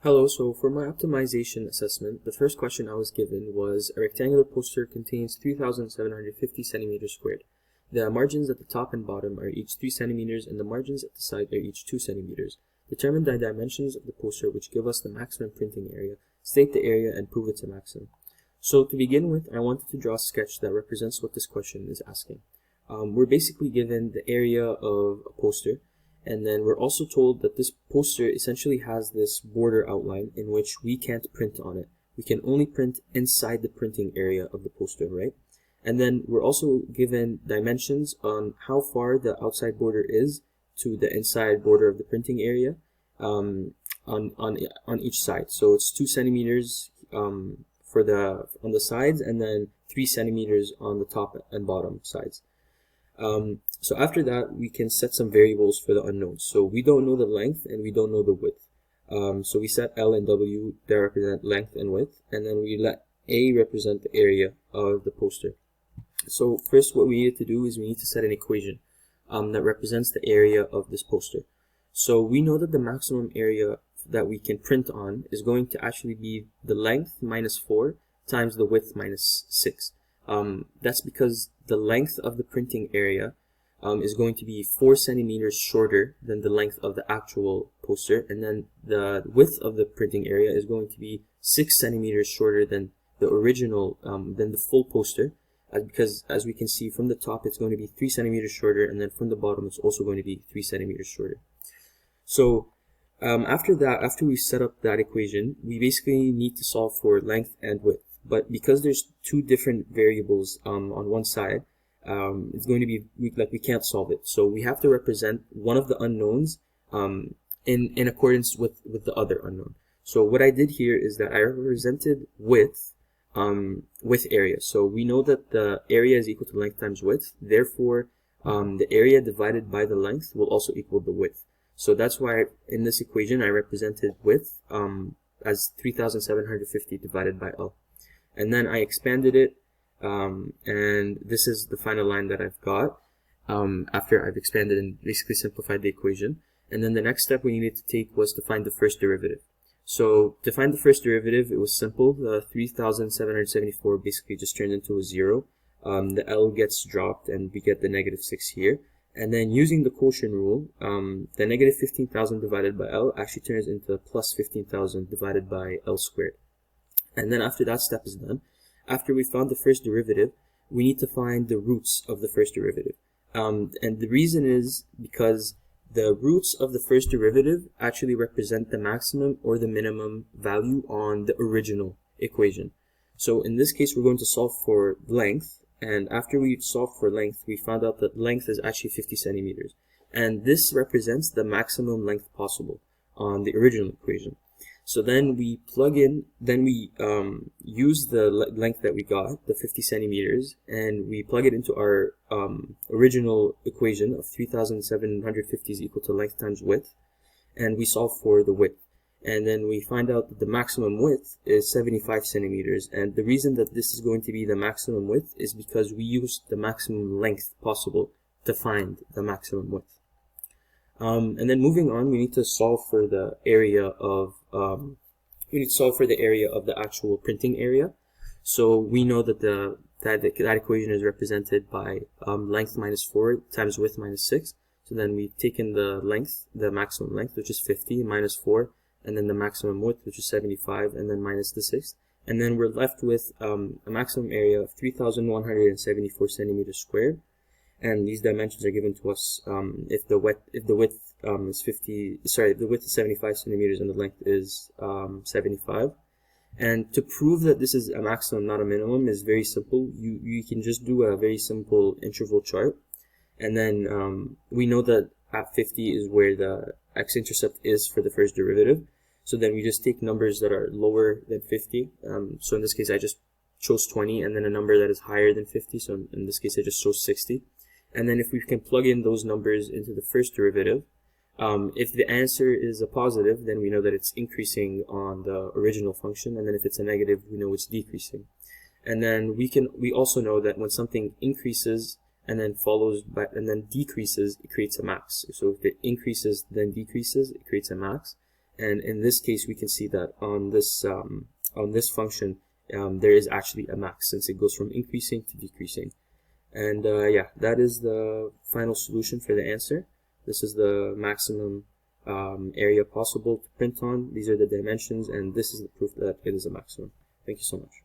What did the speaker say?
Hello, so for my optimization assessment, the first question I was given was a rectangular poster contains 3,750 centimeters squared. The margins at the top and bottom are each 3 centimeters and the margins at the side are each 2 centimeters. Determine the dimensions of the poster which give us the maximum printing area, state the area, and prove it's a maximum. So to begin with, I wanted to draw a sketch that represents what this question is asking. We're basically given the area of a poster, and then we're also told that this poster essentially has this border outline in which we can't print on it. We can only print inside the printing area of the poster, right? And then we're also given dimensions on how far the outside border is to the inside border of the printing area on each side. So it's 2 centimeters on the sides, and then 3 centimeters on the top and bottom sides. So after that, we can set some variables for the unknowns. So we don't know the length and we don't know the width. So we set L and W that represent length and width, and then we let A represent the area of the poster. So first what we need to do is we need to set an equation that represents the area of this poster. So we know that the maximum area that we can print on is going to actually be the length minus 4 times the width minus 6. That's because the length of the printing area is going to be 4 centimeters shorter than the length of the actual poster, and then the width of the printing area is going to be 6 centimeters shorter than the original, than the full poster, because as we can see from the top it's going to be 3 centimeters shorter, and then from the bottom it's also going to be 3 centimeters shorter. So after we set up that equation, we basically need to solve for length and width. But because there's two different variables on one side, it's going to be we can't solve it. So we have to represent one of the unknowns in accordance with the other unknown. So what I did here is that I represented width with area. So we know that the area is equal to length times width. Therefore, the area divided by the length will also equal the width. So that's why in this equation I represented width as 3,750 divided by L. And then I expanded it, and this is the final line that I've got after I've expanded and basically simplified the equation. And then the next step we needed to take was to find the first derivative. So to find the first derivative, it was simple. The 3,774 basically just turned into a 0. The L gets dropped and we get the negative 6 here. And then using the quotient rule, the negative 15,000 divided by L actually turns into plus 15,000 divided by L squared. And then after that step is done, after we found the first derivative, we need to find the roots of the first derivative. And the reason is because the roots of the first derivative actually represent the maximum or the minimum value on the original equation. So in this case, we're going to solve for length. And after we solved for length, we found out that length is actually 50 centimeters. And this represents the maximum length possible on the original equation. So then we plug in, use the length that we got, the 50 centimeters, and we plug it into our original equation of 3,750 is equal to length times width, and we solve for the width. And then we find out that the maximum width is 75 centimeters, and the reason that this is going to be the maximum width is because we used the maximum length possible to find the maximum width. And then moving on, we need to solve for the area of the actual printing area. So we know that that equation is represented by length minus 4 times width minus 6. So then we've taken the length, the maximum length, which is 50, minus 4, and then the maximum width, which is 75, and then minus the 6. And then we're left with a maximum area of 3,174 centimeters squared. And these dimensions are given to us if the width is 75 centimeters and the length is 75. And to prove that this is a maximum, not a minimum, is very simple. You can just do a very simple interval chart, and then we know that at 50 is where the x-intercept is for the first derivative. So then we just take numbers that are lower than 50. So in this case, I just chose 20, and then a number that is higher than 50. So in this case, I just chose 60. And then if we can plug in those numbers into the first derivative, if the answer is a positive, then we know that it's increasing on the original function, and then if it's a negative, we know it's decreasing. And then we also know that when something increases and then decreases, it creates a max. So if it increases then decreases, it creates a max. And in this case, we can see that on this function, there is actually a max, since it goes from increasing to decreasing. And yeah, that is the final solution for the answer. This is the maximum area possible to print on. These are the dimensions, and this is the proof that it is a maximum. Thank you so much.